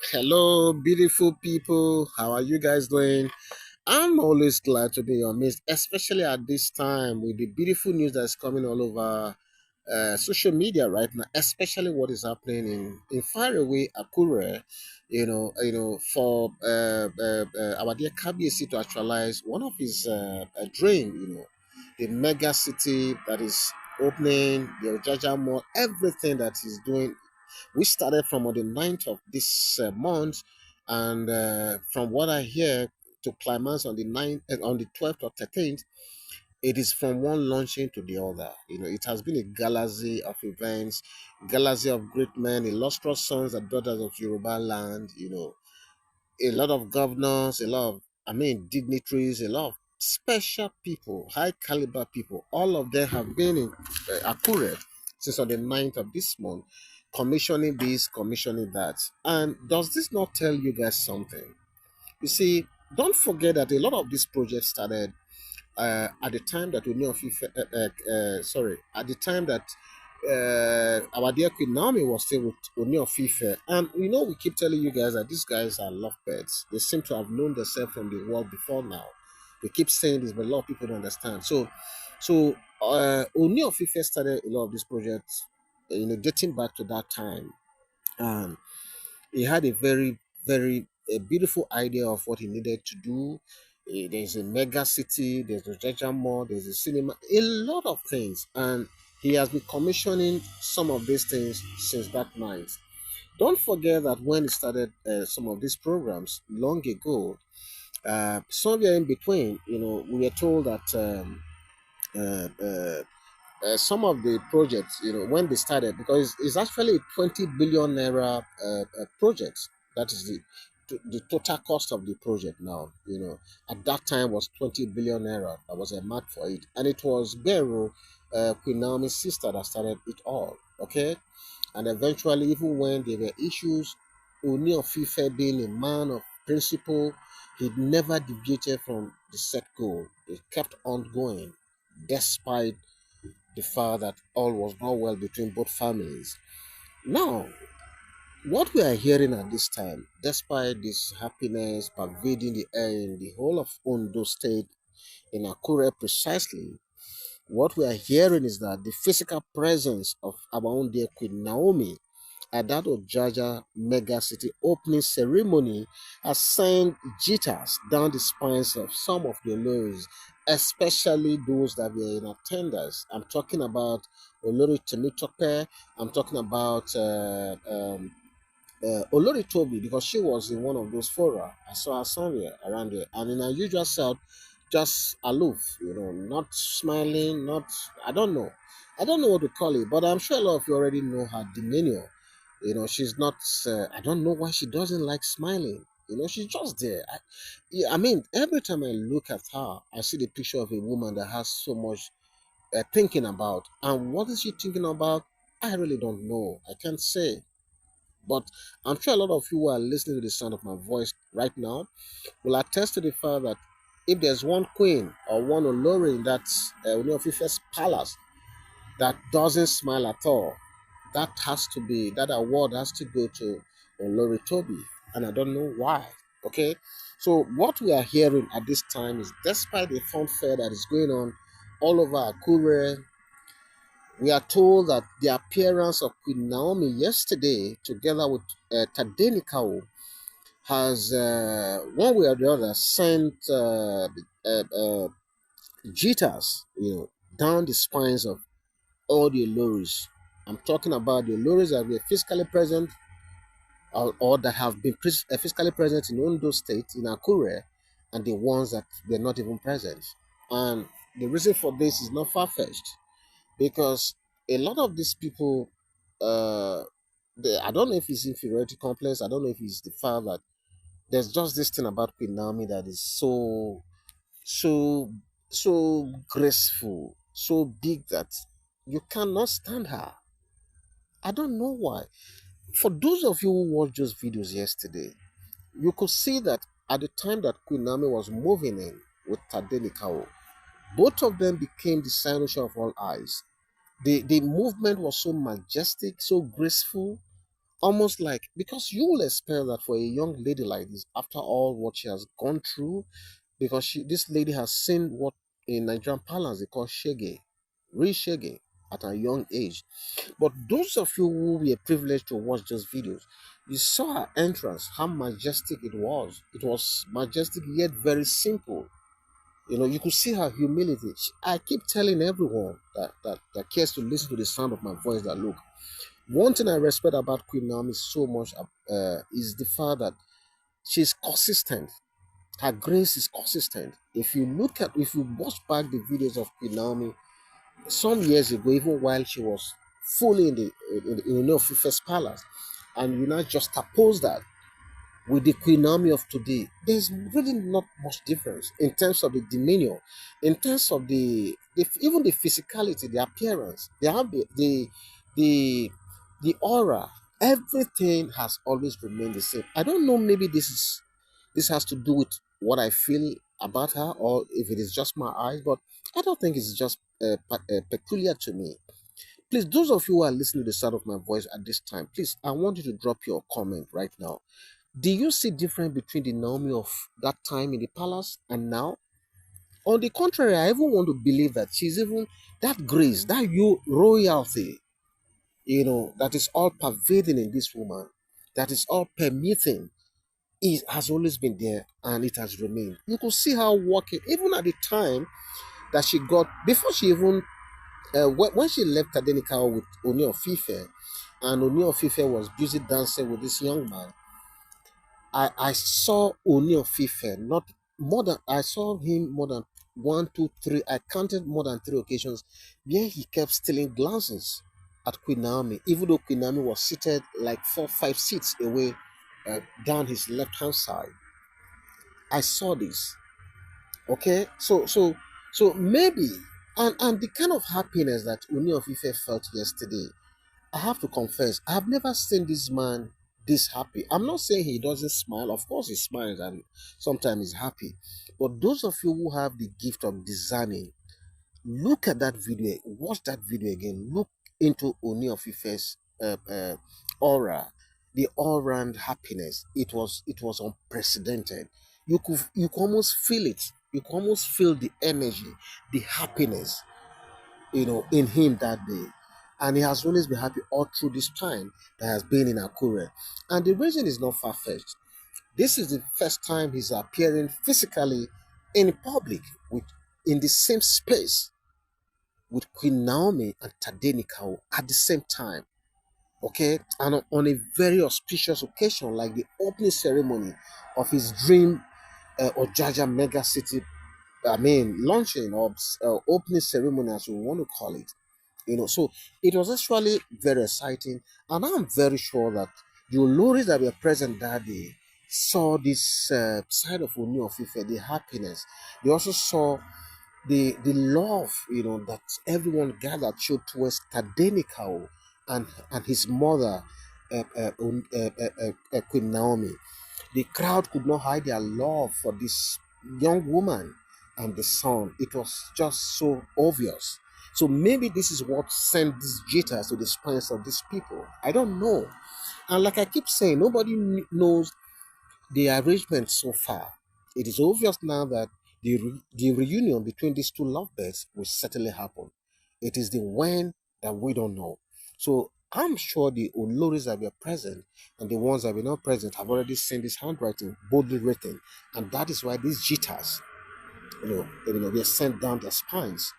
Hello, beautiful people. How are you guys doing? I'm always glad to be in your midst, especially at this time with the beautiful news that's coming all over social media right now, especially what is happening in faraway Akure. For our dear Kabiesi to actualize one of his dream. The mega city that is opening, the Ojaja Mall, everything that he's doing. We started from on the 9th of this month, and from what I hear, to climax on the 9th, on the 12th or 13th, it is from one launching to the other. It has been a galaxy of events, galaxy of great men, illustrious sons and daughters of Yoruba land. A lot of governors, a lot of, dignitaries, a lot of special people, high caliber people. All of them have been in Akure since on the 9th of this month, commissioning this, commissioning that. And does this not tell you guys something? You see, don't forget that a lot of these projects started at the time that Ooni of Ife, at the time that our dear Queen Naomi was still with Ooni of Ife. And we keep telling you guys that these guys are lovebirds. They seem to have known themselves from the world before now. We keep saying this, but a lot of people don't understand. So Ooni of Ife started a lot of these projects, dating back to that time. And he had a very, very beautiful idea of what he needed to do. There's a mega city, there's a Jaja Mall, there's a cinema, a lot of things. And he has been commissioning some of these things since that night. Don't forget that when he started some of these programs long ago, somewhere in between, we were told that uh, uh, some of the projects, when they started, because it's actually a 20 billion naira project. That is the total cost of the project now. At that time was 20 billion naira. That was a mark for it. And it was Beru, Queen Naomi's sister, that started it all. Okay. And eventually, even when there were issues, Ooni of Ife being a man of principle, he never deviated from the set goal. He kept on going despite the fact that all was not well between both families. Now, what we are hearing at this time, despite this happiness pervading the air in the whole of Ondo State, in Akure precisely, what we are hearing is that the physical presence of our own dear Queen Naomi at that Ojaja mega city opening ceremony has sent jitters down the spines of some of the Oloris, especially those that were in attendance. I'm talking about Olori Temitope. I'm talking about Olori Toby, because she was in one of those fora. I saw her somewhere around there, and in her usual self, just aloof, not smiling, not, I don't know. I don't know what to call it, but I'm sure a lot of you already know her demeanor. She's not, I don't know why she doesn't like smiling. She's just there. Yeah, every time I look at her, I see the picture of a woman that has so much thinking about. And what is she thinking about? I really don't know. I can't say. But I'm sure a lot of you who are listening to the sound of my voice right now will attest to the fact that if there's one queen or one Olori in that Ooni of Ife's palace that doesn't smile at all, that award has to go to Olori Toby. And I don't know why. Okay. So what we are hearing at this time is, despite the fanfare that is going on all over Akure, we are told that the appearance of Queen Naomi yesterday, together with Tadenikawo, has one way or the other sent jitters, down the spines of all the Oloris. I'm talking about the Oloris that were physically present, or that have been physically present in Ondo State, in Akure, and the ones that were not even present. And the reason for this is not far fetched, because a lot of these people, uh, I don't know if it's inferiority complex. I don't know if it's the fact that there's just this thing about Queen Naomi that is so, so graceful, so big that you cannot stand her. I don't know why. For those of you who watched those videos yesterday, you could see that at the time that Queen Naomi was moving in with Tadenikawo, both of them became the cynosure of all eyes. The movement was so majestic, so graceful, almost like, because you will expect that for a young lady like this, after all what she has gone through, because this lady has seen what in Nigerian parlance they call shege, real shege, at a young age. But those of you who were privileged to watch those videos, you saw her entrance, how majestic it was. It was majestic yet very simple. You could see her humility. I keep telling everyone that cares to listen to the sound of my voice that, look, one thing I respect about Queen Naomi so much is the fact that she's consistent. Her grace is consistent. If you watch back the videos of Queen Naomi some years ago, even while she was fully in the Ooni of Ife's palace, and you now just oppose that with the Queen Naomi of today, there's really not much difference in terms of the demeanor, in terms of even the physicality, the appearance, the the aura. Everything has always remained the same. I don't know. Maybe this has to do with what I feel about her, or if it is just my eyes. But I don't think it's just peculiar to me. Please, those of you who are listening to the sound of my voice at this time, please, I want you to drop your comment right now. Do you see difference between the Naomi of that time in the palace and now? On the contrary, I even want to believe that she's even that grace, that you royalty, that is all pervading in this woman, that is all permeating, it has always been there and it has remained. You could see her walking, even at the time that she got, before she even, when she left Tadenikawo with Ooni Of Ife, and Ooni Of Ife was busy dancing with this young man. I saw Ooni of Ife not more than I saw him more than one, two, three. I counted more than three occasions where he kept stealing glances at Queen Naomi, even though Queen Naomi was seated like 4, 5 seats away down his left hand side. I saw this. Okay, so maybe, and the kind of happiness that Ooni of Ife felt yesterday, I have to confess, I have never seen this man this happy. I'm not saying he doesn't smile. Of course, he smiles and sometimes he's happy. But those of you who have the gift of discerning, look at that video, watch that video again, look into Ooni of Ife's aura, the all-round happiness. It was unprecedented. You could almost feel it. You could almost feel the energy, the happiness in him that day. And he has always been happy all through this time that has been in Akure. And the reason is not far fetched. This is the first time he's appearing physically in public in the same space with Queen Naomi and Tadenikawo at the same time. Okay, and on a very auspicious occasion like the opening ceremony of his dream Ojaja mega city, launching or opening ceremony, as we want to call it. So it was actually very exciting, and I'm very sure that the Oloris that were present that day saw this side of Ooni of Ife, the happiness. They also saw the love, that everyone gathered showed towards Tadenikawo and his mother, Queen Naomi. The crowd could not hide their love for this young woman and the son. It was just so obvious. So maybe this is what sent these jitters to the spines of these people. I don't know. And like I keep saying, nobody knows the arrangement so far. It is obvious now that the reunion between these two lovebirds will certainly happen. It is the when that we don't know. So I'm sure the Oloris that were present and the ones that were not present have already seen this handwriting boldly written. And that is why these jitters, were sent down their spines.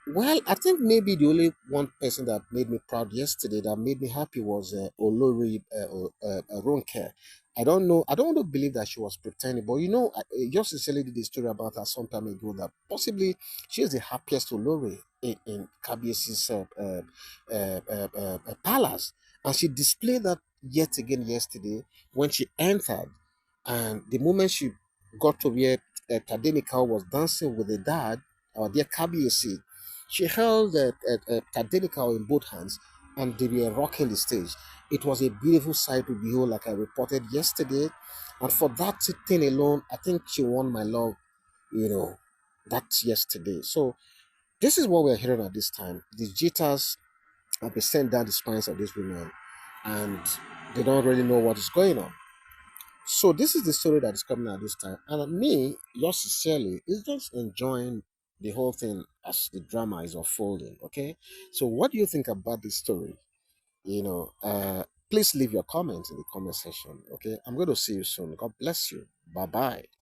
Well, I think maybe the only one person that made me proud yesterday, that made me happy, was Olori Ronke. I don't know. I don't want to believe that she was pretending, but I just sincerely did a story about her some time ago that possibly she is the happiest Olori in Kabiesi's palace, and she displayed that yet again yesterday when she entered, and the moment she got to where Tadenika was dancing with the dad, or their Kabiesi, she held Tadenikawo in both hands and they were rocking the stage. It was a beautiful sight to behold, like I reported yesterday. And for that thing alone, I think she won my love, you know, that's yesterday. So this is what we're hearing at this time. The jitters have been sent down the spines of this women. and they don't really know what is going on. So this is the story that is coming at this time. And me, yours sincerely, is just enjoying the whole thing as the drama is unfolding. Okay. So what do you think about this story? Please leave your comments in the comment section. Okay. I'm going to see you soon. God bless you. Bye bye.